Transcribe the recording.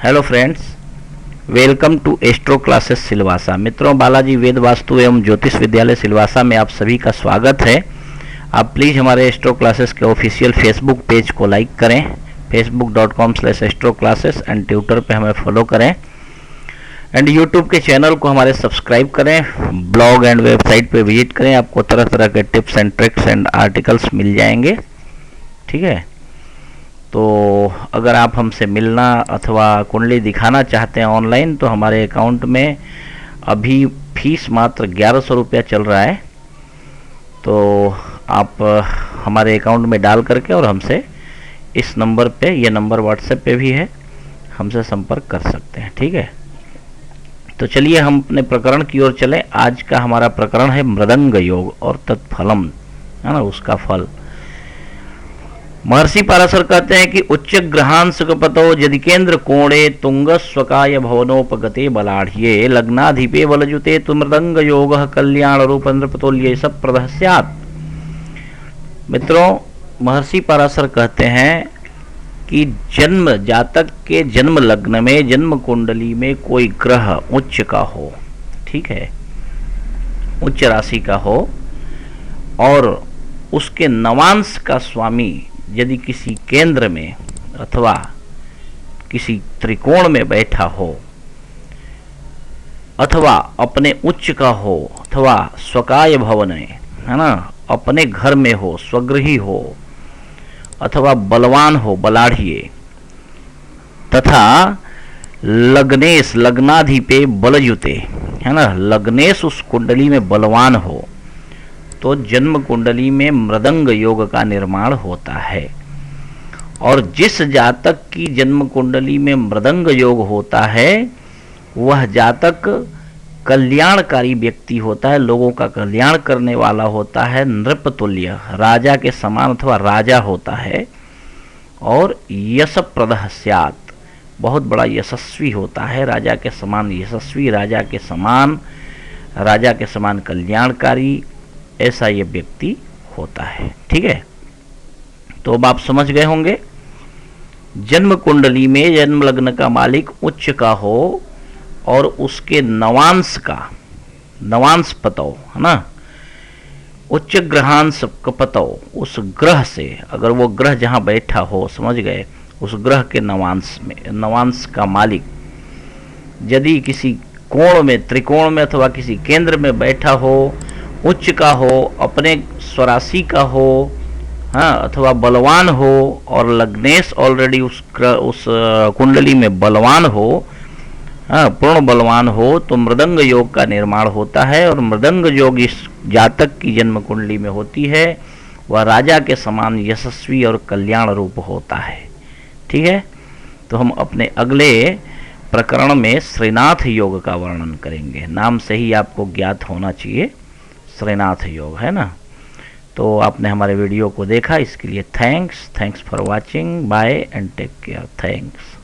Hello friends, welcome to astro classes Silvassa. मित्रों, बालाजी वेद वास्तु एवं ज्योतिष विद्यालय सिलवासा में आप सभी का स्वागत है। आप प्लीज़ हमारे एस्ट्रो क्लासेस के ऑफिशियल फेसबुक पेज को लाइक करें, facebook.com/एस्ट्रो क्लासेस, एंड ट्विटर पे हमें फॉलो करें, एंड यूट्यूब के चैनल को हमारे सब्सक्राइब करें। ब्लॉग एंड वेबसाइट पे विजिट करें, आपको तरह तरह के tips and tricks and articles मिल जाएंगे। ठीक है, तो अगर आप हमसे मिलना अथवा कुंडली दिखाना चाहते हैं ऑनलाइन, तो हमारे अकाउंट में अभी फीस मात्र 1100 रुपया चल रहा है। तो आप हमारे अकाउंट में डाल करके और हमसे इस नंबर पे, ये नंबर व्हाट्सएप पे भी है, हमसे संपर्क कर सकते हैं। ठीक है, तो चलिए हम अपने प्रकरण की ओर चलें। आज का हमारा प्रकरण है मृदंग योग और तत्फलम, है ना, उसका फल। महर्षि पाराशर कहते हैं कि उच्च ग्रहांश पतो यदि केंद्र कोणे तुंग स्वकाय भवनोपगते बलाढ़िये लग्नाधिपे बलजुते तु मृदंग योग कल्याण रूप नृपतुल्य सब प्रदः स्यात्। मित्रों, महर्षि पाराशर कहते हैं कि जन्म जातक के जन्म लग्न में, जन्म कुंडली में कोई ग्रह उच्च का हो, ठीक है, उच्च राशि का हो, और उसके नवांश का स्वामी यदि किसी केंद्र में अथवा किसी त्रिकोण में बैठा हो, अथवा अपने उच्च का हो, अथवा स्वकाय भवन में, है ना, अपने घर में हो, स्वगृही हो, अथवा बलवान हो, बलाढ़िये, तथा लग्नेश लग्नाधिपे बलयुते, है ना, लग्नेश उस कुंडली में बलवान हो, तो जन्म कुंडली में मृदंग योग का निर्माण होता है। और जिस जातक की जन्म कुंडली में मृदंग योग होता है, वह जातक कल्याणकारी व्यक्ति होता है, लोगों का कल्याण करने वाला होता है, नृपतुल्य, राजा के समान अथवा राजा होता है, और यश प्रदः स्यात्, बहुत बड़ा यशस्वी होता है, राजा के समान यशस्वी, राजा के समान कल्याणकारी, ऐसा ये व्यक्ति होता है। ठीक है, तो अब आप समझ गए होंगे, जन्म कुंडली में जन्म लग्न का मालिक उच्च का हो और उसके नवांश का, नवांश पतो, है ना, उच्च ग्रहांश पतो, उस ग्रह से, अगर वो ग्रह जहां बैठा हो, समझ गए, उस ग्रह के नवांश में, नवांश का मालिक यदि किसी कोण में, त्रिकोण में अथवा किसी केंद्र में बैठा हो, उच्च का हो, अपने स्वराशि का हो, हाँ, अथवा बलवान हो, और लग्नेश ऑलरेडी उस कुंडली में बलवान हो, हाँ, पूर्ण बलवान हो, तो मृदंग योग का निर्माण होता है। और मृदंग योग इस जातक की जन्म कुंडली में होती है, वह राजा के समान यशस्वी और कल्याण रूप होता है। ठीक है, तो हम अपने अगले प्रकरण में श्रीनाथ योग का वर्णन करेंगे। नाम से ही आपको ज्ञात होना चाहिए, श्रीनाथ योग, है ना। तो आपने हमारे वीडियो को देखा, इसके लिए thanks for watching, bye and take care, thanks.